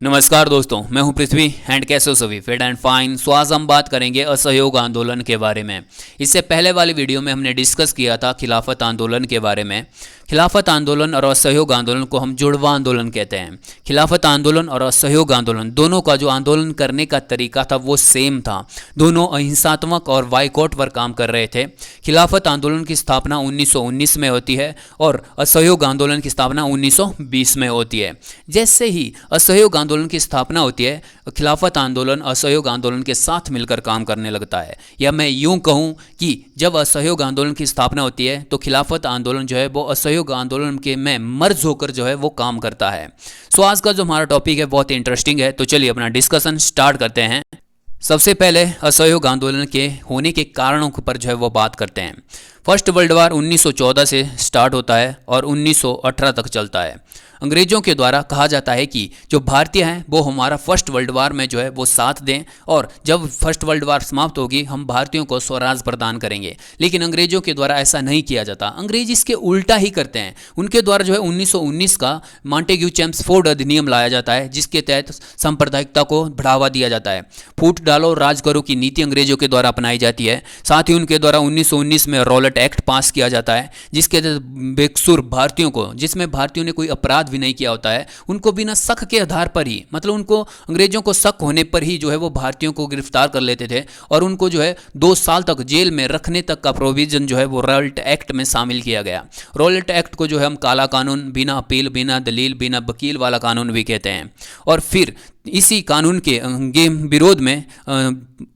नमस्कार दोस्तों, मैं हूं पृथ्वी एंड कैसे हो सभी फिट एंड फाइन। सो आज हम बात करेंगे असहयोग आंदोलन के बारे में। इससे पहले वाली वीडियो में हमने डिस्कस किया था खिलाफत आंदोलन के बारे में। खिलाफत आंदोलन और असहयोग आंदोलन को हम जुड़वा आंदोलन कहते हैं। खिलाफत आंदोलन और असहयोग आंदोलन दोनों का जो आंदोलन करने का तरीका था वो सेम था। दोनों अहिंसात्मक और बाइकॉट पर काम कर रहे थे। खिलाफत आंदोलन की स्थापना 1919 में होती है और असहयोग आंदोलन की स्थापना 1920 में होती है। जैसे ही असहयोग आंदोलन की स्थापना होती है, खिलाफत आंदोलन असहयोग आंदोलन के साथ मिलकर काम करने लगता है। या मैं यूं कहूं कि जब असहयोग आंदोलन की स्थापना होती है तो खिलाफत आंदोलन जो है वो असहयोग आंदोलन के में मर्ज होकर जो है वो काम करता है। सो आज का जो हमारा टॉपिक है बहुत इंटरेस्टिंग है, तो चलिए अपना डिस्कशन स्टार्ट करते हैं। सबसे पहले असहयोग आंदोलन के होने के कारणों पर जो है वो बात करते हैं। फर्स्ट वर्ल्ड वार 1914 से स्टार्ट होता है और 1918 तक चलता है। अंग्रेजों के द्वारा कहा जाता है कि जो भारतीय हैं वो हमारा फर्स्ट वर्ल्ड वार में जो है वो साथ दें, और जब फर्स्ट वर्ल्ड वार समाप्त होगी हम भारतीयों को स्वराज प्रदान करेंगे। लेकिन अंग्रेजों के द्वारा ऐसा नहीं किया जाता। अंग्रेज इसके उल्टा ही करते हैं। उनके द्वारा जो है 1919 का मॉन्टेग्यू चेम्सफोर्ड अधिनियम लाया जाता है, जिसके तहत सांप्रदायिकता को बढ़ावा दिया जाता है। फूट डालो राज करो की नीति अंग्रेजों के द्वारा अपनाई जाती है। साथ ही उनके द्वारा 1919 में रॉलेट एक्ट पास किया जाता है, जिसके तहत बेकसूर भारतीयों को, जिसमें भारतीयों ने कोई अपराध भी नहीं किया होता है, उनको बिना शक के आधार पर ही, मतलब उनको अंग्रेजों को शक होने पर ही जो है वो भारतीयों को गिरफ्तार कर लेते थे और उनको जो है 2 साल तक जेल में रखने तक का प्रोविजन जो है वो रॉलेट एक्ट में शामिल किया गया। रॉलेट एक्ट को जो है हम काला कानून, बिना अपील, बिना दलील, बिना वकील वाला कानून भी कहते हैं। और फिर इसी कानून के विरोध में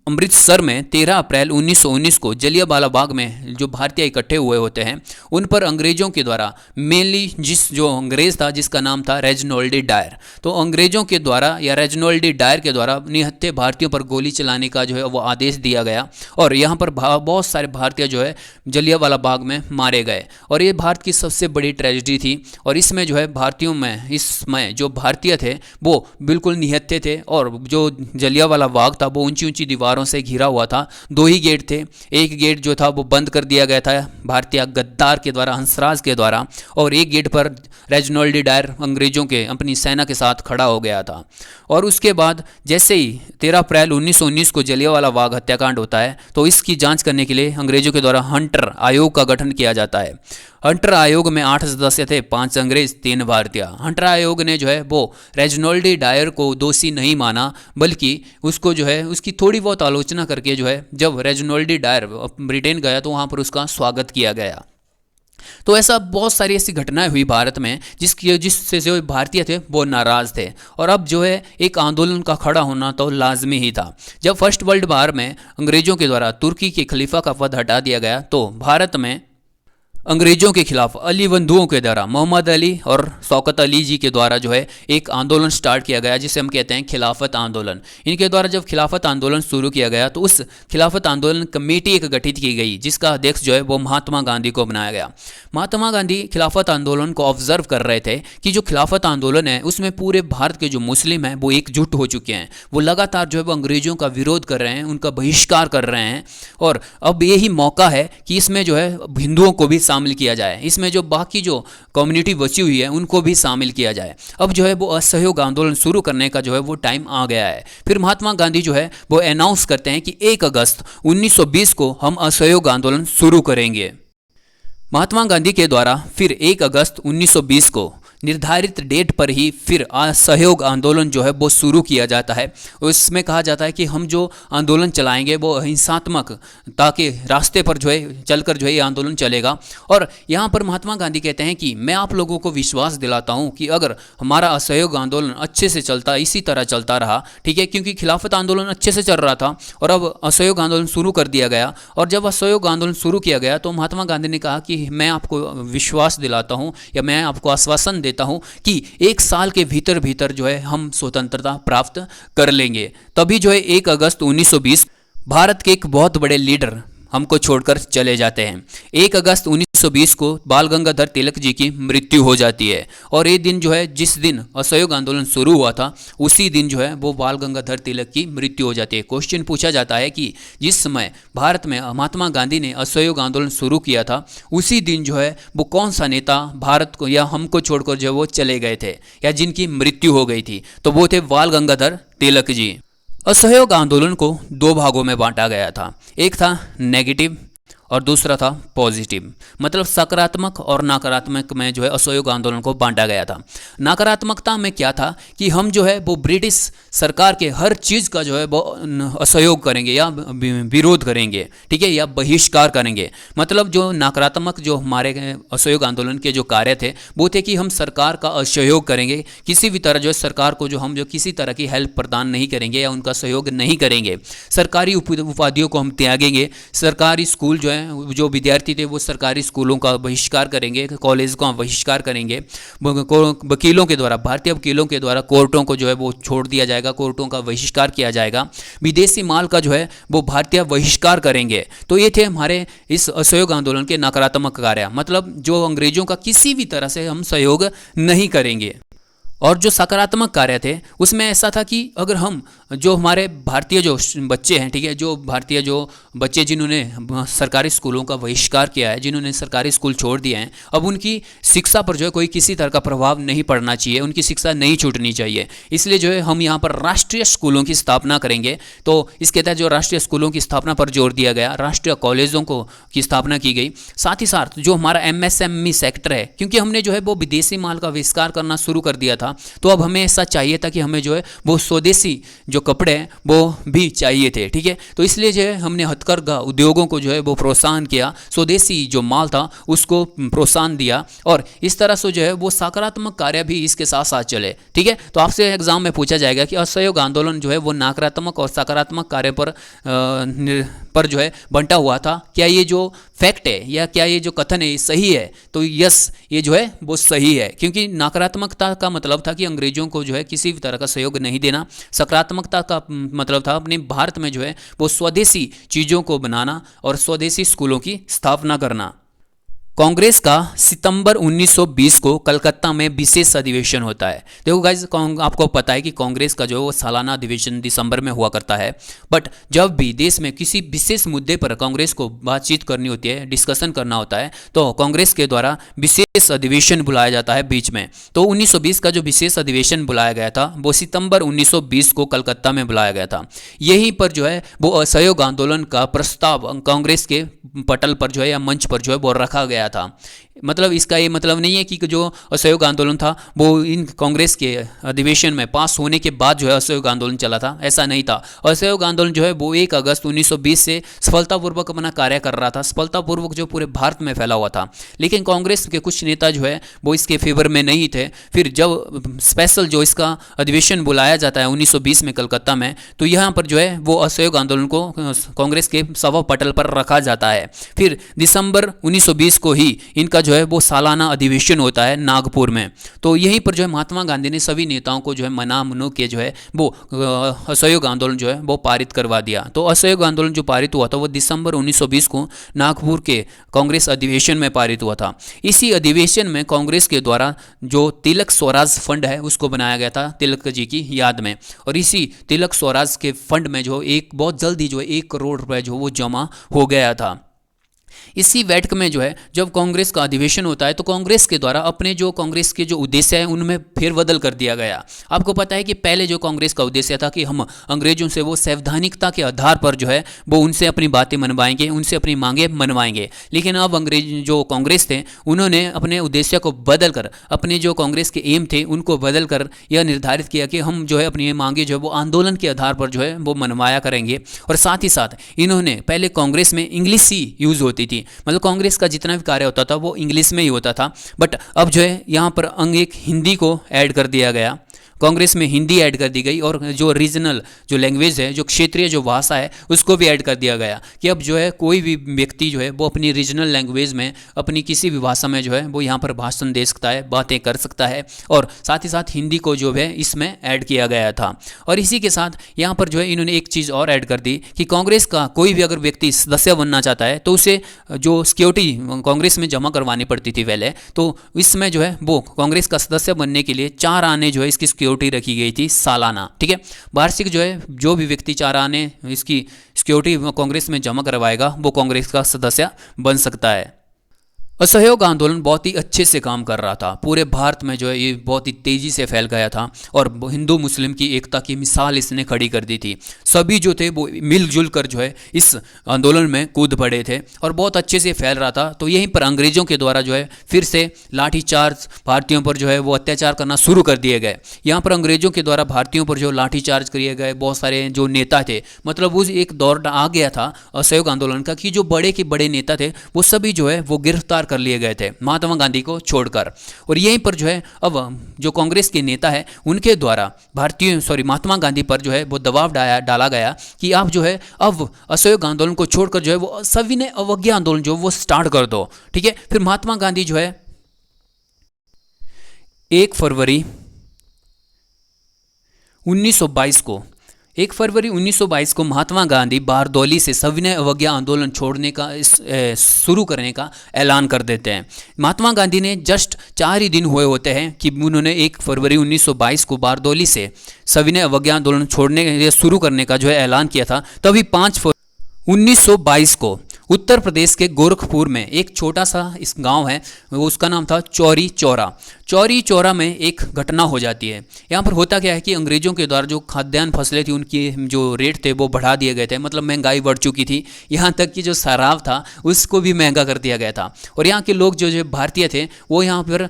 अमृतसर में 13 अप्रैल 1919 को जलियांवाला बाग में जो भारतीय इकट्ठे हुए होते हैं उन पर अंग्रेजों के द्वारा मेनली जो अंग्रेज था जिसका नाम था रेजिनॉल्ड डायर, तो अंग्रेजों के द्वारा या रेजिनॉल्ड डायर के द्वारा निहत्थे भारतीयों पर गोली चलाने का जो है वो आदेश दिया गया और यहाँ पर बहुत सारे भारतीय जो है जलियांवाला बाग में मारे गए। और ये भारत की सबसे बड़ी ट्रेजेडी थी। और इसमें जो है भारतीयों में इसमें जो भारतीय थे वो बिल्कुल निहत्थे थे और जो जलियांवाला बाग था वो ऊंची ऊंची दीवारों से घिरा हुआ था। 2 ही गेट थे। एक गेट जो था वो बंद कर दिया गया था भारतीय गद्दार के द्वारा, हंसराज के द्वारा, और एक गेट पर रेजिनॉल्ड डायर अंग्रेजों के अपनी सेना के साथ खड़ा हो गया था। और उसके बाद जैसे ही 13 अप्रैल 1919 को जलियांवाला बाग हत्याकांड होता है तो इसकी जांच करने के लिए अंग्रेजों के द्वारा हंटर आयोग का गठन किया जाता है। हंटर आयोग में 8 सदस्य थे, 5 अंग्रेज, 3 भारतीय। हंटर आयोग ने जो है वो रेजिनॉल्ड डायर को दोषी नहीं माना, बल्कि उसको जो है उसकी थोड़ी बहुत आलोचना करके जो है जब रेजिनॉल्ड डायर ब्रिटेन गया तो वहाँ पर उसका स्वागत किया गया। तो ऐसा बहुत सारी ऐसी घटनाएं हुई भारत में जिससे जो भारतीय थे वो नाराज थे। और अब जो है एक आंदोलन का खड़ा होना तो लाजमी ही था। जब फर्स्ट वर्ल्ड वार में अंग्रेजों के द्वारा तुर्की के खलीफा का पद हटा दिया गया तो भारत में अंग्रेजों के खिलाफ अली बंधुओं के द्वारा मोहम्मद अली और शौकत अली जी के द्वारा जो है एक आंदोलन स्टार्ट किया गया जिसे हम कहते हैं खिलाफत आंदोलन। इनके द्वारा जब खिलाफत आंदोलन शुरू किया गया तो उस खिलाफत आंदोलन कमेटी एक गठित की गई जिसका अध्यक्ष जो है वो महात्मा गांधी को बनाया गया। महात्मा गांधी खिलाफत आंदोलन को ऑब्जर्व कर रहे थे कि जो खिलाफत आंदोलन है उसमें पूरे भारत के जो मुस्लिम हैं वो एकजुट हो चुके हैं। वो लगातार जो है वो अंग्रेजों का विरोध कर रहे हैं, उनका बहिष्कार कर रहे हैं। और अब यही मौका है कि इसमें जो है हिंदुओं को भी शामिल किया जाए, इसमें जो बाकी जो कम्युनिटी बची हुई है उनको भी शामिल किया जाए। अब जो है वो असहयोग आंदोलन शुरू करने का जो है वो टाइम आ गया है। फिर महात्मा गांधी जो है वो अनाउंस करते हैं कि 1 अगस्त 1920 को हम असहयोग आंदोलन शुरू करेंगे। महात्मा गांधी के द्वारा फिर 1 अगस्त 1920 को निर्धारित डेट पर ही फिर असहयोग आंदोलन जो है वो शुरू किया जाता है। उसमें कहा जाता है कि हम जो आंदोलन चलाएंगे वो अहिंसात्मक ताकि रास्ते पर जो है चलकर जो है ये आंदोलन चलेगा। और यहाँ पर महात्मा गांधी कहते हैं कि मैं आप लोगों को विश्वास दिलाता हूँ कि अगर हमारा असहयोग आंदोलन अच्छे से चलता, इसी तरह चलता रहा, ठीक है, क्योंकि खिलाफत आंदोलन अच्छे से चल रहा था और अब असहयोग आंदोलन शुरू कर दिया गया। और जब असहयोग आंदोलन शुरू किया गया तो महात्मा गांधी ने कहा कि मैं आपको विश्वास दिलाता हूँ या मैं आपको आश्वासन देता हूं कि 1 साल के भीतर भीतर जो है हम स्वतंत्रता प्राप्त कर लेंगे। तभी जो है 1 अगस्त 1920 भारत के एक बहुत बड़े लीडर हमको छोड़कर चले जाते हैं। 1 अगस्त 1920 को बाल गंगाधर तिलक जी की मृत्यु हो जाती है। और ये दिन जो है, जिस दिन असहयोग आंदोलन शुरू हुआ था उसी दिन जो है वो बाल गंगाधर तिलक की मृत्यु हो जाती है। क्वेश्चन पूछा जाता है कि जिस समय भारत में महात्मा गांधी ने असहयोग आंदोलन शुरू किया था उसी दिन जो है वो कौन सा नेता भारत को या हमको छोड़कर जो है वो चले गए थे या जिनकी मृत्यु हो गई थी, तो वो थे बाल गंगाधर तिलक जी। असहयोग आंदोलन को दो भागों में बांटा गया था, एक था नेगेटिव और दूसरा था पॉजिटिव, मतलब सकारात्मक और नकारात्मक में जो है असहयोग आंदोलन को बांटा गया था। नकारात्मकता में क्या था कि हम जो है वो ब्रिटिश सरकार के हर चीज़ का जो है वो असहयोग करेंगे या विरोध करेंगे, ठीक है, या बहिष्कार करेंगे। मतलब जो नकारात्मक जो हमारे असहयोग आंदोलन के जो कार्य थे वो थे कि हम सरकार का असहयोग करेंगे, किसी भी तरह जो है सरकार को जो किसी तरह की हेल्प प्रदान नहीं करेंगे या उनका सहयोग नहीं करेंगे, सरकारी उपाधियों को हम त्यागेंगे, सरकारी स्कूल जो है जो विद्यार्थी थे वो सरकारी स्कूलों का बहिष्कार करेंगे, कॉलेज का बहिष्कार करेंगे, वकीलों के द्वारा, भारतीय वकीलों के द्वारा कोर्टों को जो है वो छोड़ दिया जाएगा, कोर्टों का बहिष्कार किया जाएगा, विदेशी माल का जो है वो भारतीय बहिष्कार करेंगे। तो ये थे हमारे इस असहयोग आंदोलन के नकारात्मक कार्य, मतलब जो अंग्रेजों का किसी भी तरह से हम सहयोग नहीं करेंगे। और जो सकारात्मक कार्य थे उसमें ऐसा था कि अगर हम जो हमारे भारतीय जो बच्चे हैं, ठीक है, जो भारतीय जो बच्चे जिन्होंने सरकारी स्कूलों का बहिष्कार किया है, जिन्होंने सरकारी स्कूल छोड़ दिए हैं, अब उनकी शिक्षा पर जो है कोई किसी तरह का प्रभाव नहीं पड़ना चाहिए, उनकी शिक्षा नहीं छूटनी चाहिए। इसलिए जो है हम यहाँ पर राष्ट्रीय स्कूलों की स्थापना करेंगे। तो इसके तहत जो राष्ट्रीय स्कूलों की स्थापना पर जोर दिया गया, राष्ट्रीय कॉलेजों को की स्थापना की गई। साथ ही साथ जो हमारा MSME सेक्टर है, क्योंकि हमने जो है वो विदेशी माल का बहिष्कार करना शुरू कर दिया था, तो अब हमें ऐसा चाहिए था कि हमें जो है वो स्वदेशी जो कपड़े हैं वो भी चाहिए थे, ठीक है। तो इसलिए जो है हमने हथकरघा उद्योगों को जो है वो प्रोत्साहन किया, स्वदेशी जो माल था उसको प्रोत्साहन दिया, और इस तरह से जो है वो सकारात्मक कार्य भी इसके साथ साथ चले, ठीक है। तो आपसे एग्जाम में पूछा जाएगा कि असहयोग आंदोलन जो है वो नकारात्मक और सकारात्मक कार्य पर जो है बंटा हुआ था, क्या ये जो फैक्ट है या क्या ये जो कथन है ये सही है? तो यस, ये जो है वो सही है, क्योंकि नकारात्मकता का मतलब था कि अंग्रेजों को जो है किसी भी तरह का सहयोग नहीं देना, सकारात्मकता का मतलब था अपने भारत में जो है वो स्वदेशी चीज़ों को बनाना और स्वदेशी स्कूलों की स्थापना करना। कांग्रेस का सितंबर 1920 को कलकत्ता में विशेष अधिवेशन होता है। देखो गाइज, आपको पता है कि कांग्रेस का जो है वो सालाना अधिवेशन दिसंबर में हुआ करता है, बट जब भी देश में किसी विशेष मुद्दे पर कांग्रेस को बातचीत करनी होती है, डिस्कशन करना होता है, तो कांग्रेस के द्वारा विशेष अधिवेशन बुलाया जाता है बीच में। तो 1920 का जो विशेष अधिवेशन बुलाया गया था वो सितंबर 1920 को कलकत्ता में बुलाया गया था। यहीं पर जो है वो असहयोग आंदोलन का प्रस्ताव कांग्रेस के पटल पर जो है या मंच पर जो है वो रखा गया था। मतलब इसका ये मतलब नहीं है कि जो असहयोग आंदोलन था वो इन कांग्रेस के अधिवेशन में पास होने के बाद जो है असहयोग आंदोलन चला था, ऐसा नहीं था। असहयोग आंदोलन जो है वो 1 अगस्त 1920 से सफलतापूर्वक अपना कार्य कर रहा था, सफलतापूर्वक जो पूरे भारत में फैला हुआ था। लेकिन कांग्रेस के कुछ नेता जो है वो इसके फेवर में नहीं थे। फिर जब स्पेशल जो इसका अधिवेशन बुलाया जाता है 1920 में कलकत्ता में, तो यहाँ पर जो है वो असहयोग आंदोलन को कांग्रेस के सभा पटल पर रखा जाता है। फिर दिसंबर 1920 को ही इनका जो है वो सालाना अधिवेशन होता है नागपुर में। तो यहीं पर जो है महात्मा गांधी ने सभी नेताओं को जो है मना के जो है वो असहयोग आंदोलन जो है वो पारित करवा दिया। तो असहयोग आंदोलन जो पारित हुआ था वो दिसंबर 1920 को नागपुर के कांग्रेस अधिवेशन में पारित हुआ था। इसी अधिवेशन में कांग्रेस के द्वारा जो तिलक स्वराज फंड है उसको बनाया गया था तिलक जी की याद में, और इसी तिलक स्वराज के फंड में जो एक बहुत जल्दी जो है 1 करोड़ रुपए जो वो जमा हो गया था। इसी बैठक में जो है जब कांग्रेस का अधिवेशन होता है तो कांग्रेस के द्वारा अपने जो कांग्रेस के जो उद्देश्य हैं उनमें फेरबदल कर दिया गया। आपको पता है कि पहले जो कांग्रेस का उद्देश्य था कि हम अंग्रेजों से वो संवैधानिकता के आधार पर जो है वो उनसे अपनी बातें मनवाएंगे, उनसे अपनी मांगे मनवाएंगे। लेकिन अब अंग्रेज जो कांग्रेस थे उन्होंने अपने उद्देश्य को बदल कर, अपने जो कांग्रेस के एम थे उनको बदल कर यह निर्धारित किया कि हम जो है अपनी मांगे जो है वो आंदोलन के आधार पर जो है वो मनवाया करेंगे। और साथ ही साथ इन्होंने पहले कांग्रेस में इंग्लिश ही यूज़ होती थी, मतलब कांग्रेस का जितना भी कार्य होता था वो इंग्लिश में ही होता था, बट अब जो है यहाँ पर अंग एक हिंदी को ऐड कर दिया गया। कांग्रेस में हिंदी ऐड कर दी गई और जो रीजनल जो लैंग्वेज है, जो क्षेत्रीय जो भाषा है, उसको भी ऐड कर दिया गया कि अब जो है कोई भी व्यक्ति जो है वो अपनी रीजनल लैंग्वेज में, अपनी किसी भी भाषा में जो है वो यहाँ पर भाषण दे सकता है, बातें कर सकता है। और साथ ही साथ हिंदी को जो है इसमें ऐड किया गया था। और इसी के साथ यहाँ पर जो है इन्होंने एक चीज़ और ऐड कर दी कि कांग्रेस का कोई भी अगर व्यक्ति सदस्य बनना चाहता है तो उसे जो सिक्योरिटी कांग्रेस में जमा करवानी पड़ती थी पहले, तो इसमें जो है वो कांग्रेस का सदस्य बनने के लिए 4 आने जो है इसकी सिक्योरिटी रखी गई थी सालाना। ठीक है, वार्षिक जो है जो भी व्यक्ति 4 आने इसकी सिक्योरिटी कांग्रेस में जमा करवाएगा वो कांग्रेस का सदस्य बन सकता है। असहयोग आंदोलन बहुत ही अच्छे से काम कर रहा था, पूरे भारत में जो है ये बहुत ही तेज़ी से फैल गया था और हिंदू मुस्लिम की एकता की मिसाल इसने खड़ी कर दी थी। सभी जो थे वो मिलजुल कर जो है इस आंदोलन में कूद पड़े थे और बहुत अच्छे से फैल रहा था। तो यहीं पर अंग्रेज़ों के द्वारा जो है फिर से लाठीचार्ज भारतीयों पर जो है वो अत्याचार करना शुरू कर दिए गए। यहाँ पर अंग्रेज़ों के द्वारा भारतीयों पर जो लाठीचार्ज किए गए, बहुत सारे जो नेता थे, मतलब उस एक दौर आ गया था असहयोग आंदोलन का कि जो बड़े के बड़े नेता थे वो सभी जो है वो गिरफ्तार कर लिए गए थे महात्मा गांधी को छोड़कर। और यहीं पर जो है अब जो कांग्रेस के नेता है उनके द्वारा महात्मा गांधी पर जो है वो दबाव डाला गया कि आप जो है अब असहयोग आंदोलन को छोड़कर जो है वो सविनय अवज्ञा आंदोलन जो वो स्टार्ट कर दो। ठीक है, फिर महात्मा गांधी जो है 1 फरवरी 1922 को महात्मा गांधी बारदौली से सविनय अवज्ञा आंदोलन छोड़ने का शुरू करने का ऐलान कर देते हैं। महात्मा गांधी ने जस्ट 4 ही दिन हुए होते हैं कि उन्होंने 1 फरवरी 1922 को बारदौली से सविनय अवज्ञा आंदोलन छोड़ने के लिए शुरू करने का जो है ऐलान किया था। तभी 5 फरवरी 1922 को उत्तर प्रदेश के गोरखपुर में एक छोटा सा इस गांव है, वो उसका नाम था चौरी चौरा। चौरी चौरा में एक घटना हो जाती है। यहाँ पर होता क्या है कि अंग्रेज़ों के द्वारा जो खाद्यान्न फसलें थी उनकी जो रेट थे वो बढ़ा दिए गए थे, मतलब महंगाई बढ़ चुकी थी। यहाँ तक कि जो शराब था उसको भी महंगा कर दिया गया था। और यहाँ के लोग जो भारतीय थे वो यहाँ पर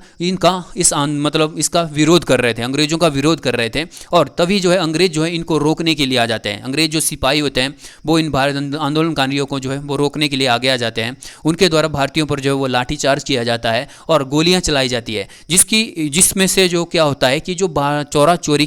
इसका विरोध कर रहे थे, अंग्रेज़ों का विरोध कर रहे थे। और तभी जो है अंग्रेज़ जो है इनको रोकने के लिए आ जाते हैं। अंग्रेज़ जो सिपाही होते हैं वो इन भारत आंदोलनकारियों को जो है वो रोकने के लिए आगे आ जाते हैं। उनके द्वारा भारतीयों पर जो है वो लाठीचार्ज किया जाता है और गोलियां चलाई जाती है, जिसमें से जो क्या होता है कि जो चौरी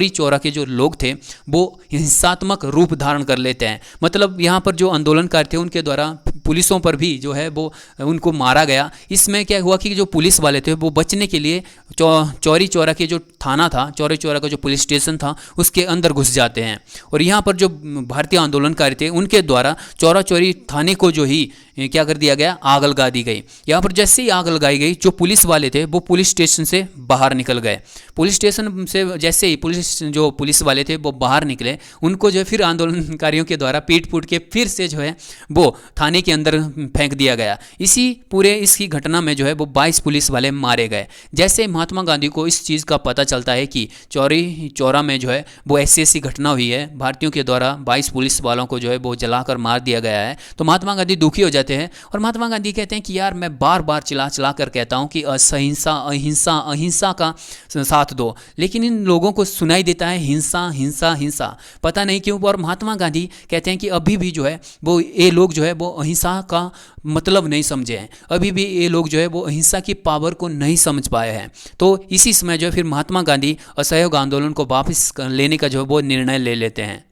चौरा के जो लोग थे वो हिंसात्मक रूप धारण कर लेते हैं। मतलब यहाँ पर जो आंदोलनकारी थे उनके द्वारा पुलिसों पर भी जो है वो उनको मारा गया। इसमें क्या हुआ कि जो पुलिस वाले थे वो बचने के लिए चौरी चौरा के जो थाना था, चौरी चौरा का जो पुलिस स्टेशन था उसके अंदर घुस जाते हैं। और यहाँ पर जो भारतीय आंदोलनकारी थे उनके द्वारा चौरा चौरी थाने को जो ही क्या कर दिया गया, आग लगा दी गई। यहाँ पर जैसे ही आग लगाई गई जो पुलिस वाले थे वो पुलिस स्टेशन से बाहर निकल गए। पुलिस स्टेशन से जैसे ही पुलिस वाले थे वो बाहर निकले, उनको जो है फिर आंदोलनकारियों के द्वारा पीट के फिर से जो है वो थाने के अंदर फेंक दिया गया। इसकी घटना में जो है वो 22 पुलिस वाले मारे गए। जैसे महात्मा गांधी को इस चीज़ का पता चलता है कि चौरी चौरा में जो है वो ऐसी घटना हुई है, भारतीयों के द्वारा 22 पुलिस वालों को जो है वो जलाकर मार दिया गया है, तो महात्मा गांधी दुखी हो जाते हैं। और महात्मा गांधी कहते हैं कि यार मैं बार बार चिल्ला कर कहता हूँ कि अहिंसा अहिंसा अहिंसा का साथ दो, लेकिन इन लोगों को सुनाई देता है हिंसा हिंसा हिंसा, पता नहीं क्यों। और महात्मा गांधी कहते हैं कि अभी भी जो है वो ये लोग जो है वो अहिंसा का मतलब नहीं समझे हैं, अभी भी ये लोग जो है वो अहिंसा की पावर को नहीं समझ पाए हैं। तो इसी समय जो है फिर महात्मा गांधी असहयोग आंदोलन को वापस लेने का जो है वो निर्णय ले लेते हैं।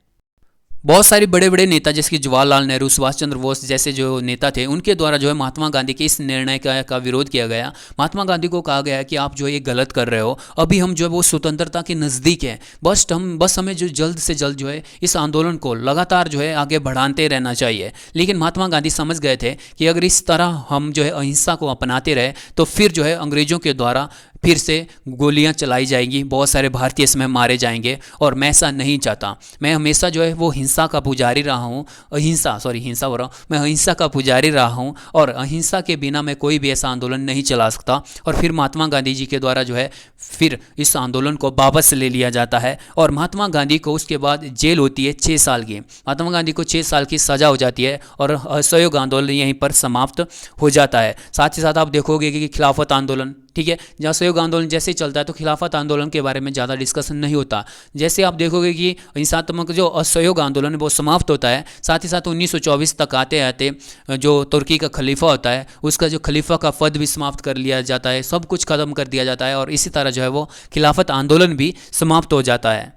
बहुत सारे बड़े बड़े नेता जैसे कि जवाहरलाल नेहरू, सुभाष चंद्र बोस जैसे जो नेता थे उनके द्वारा जो है महात्मा गांधी के इस निर्णय का विरोध किया गया। महात्मा गांधी को कहा गया कि आप जो है ये गलत कर रहे हो, अभी हम जो है वो स्वतंत्रता के नज़दीक हैं, बस हमें जो जल्द से जल्द जो है इस आंदोलन को लगातार जो है आगे बढ़ाते रहना चाहिए। लेकिन महात्मा गांधी समझ गए थे कि अगर इस तरह हम जो है अहिंसा को अपनाते रहे तो फिर जो है अंग्रेज़ों के द्वारा फिर से गोलियां चलाई जाएंगी, बहुत सारे भारतीय इसमें मारे जाएंगे, और मैं ऐसा नहीं चाहता। मैं हमेशा जो है वो हिंसा का पुजारी रहा हूँ, मैं अहिंसा का पुजारी रहा हूँ, और अहिंसा के बिना मैं कोई भी ऐसा आंदोलन नहीं चला सकता। और फिर महात्मा गांधी जी के द्वारा जो है फिर इस आंदोलन को वापस ले लिया जाता है, और महात्मा गांधी को उसके बाद जेल होती है 6 साल की। महात्मा गांधी को 6 साल की सज़ा हो जाती है और असहयोग आंदोलन यहीं पर समाप्त हो जाता है। साथ ही साथ आप देखोगे कि खिलाफत आंदोलन ठीक है। जहाँ असहयोग आंदोलन जैसे ही चलता है तो खिलाफत आंदोलन के बारे में ज़्यादा डिस्कशन नहीं होता। जैसे आप देखोगे कि हिंसात्मक जो असहयोग आंदोलन है वो समाप्त होता है, साथ ही साथ 1924 तक आते आते जो तुर्की का खलीफा होता है उसका जो खलीफा का पद भी समाप्त कर लिया जाता है, सब कुछ खत्म कर दिया जाता है और इसी तरह जो है वो खिलाफत आंदोलन भी समाप्त हो जाता है।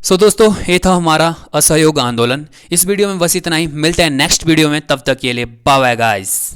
सो दोस्तों, ये था हमारा असहयोग आंदोलन। इस वीडियो में बस इतना ही, मिलते हैं नेक्स्ट वीडियो में, तब तक के लिए बाय बाय गाइस।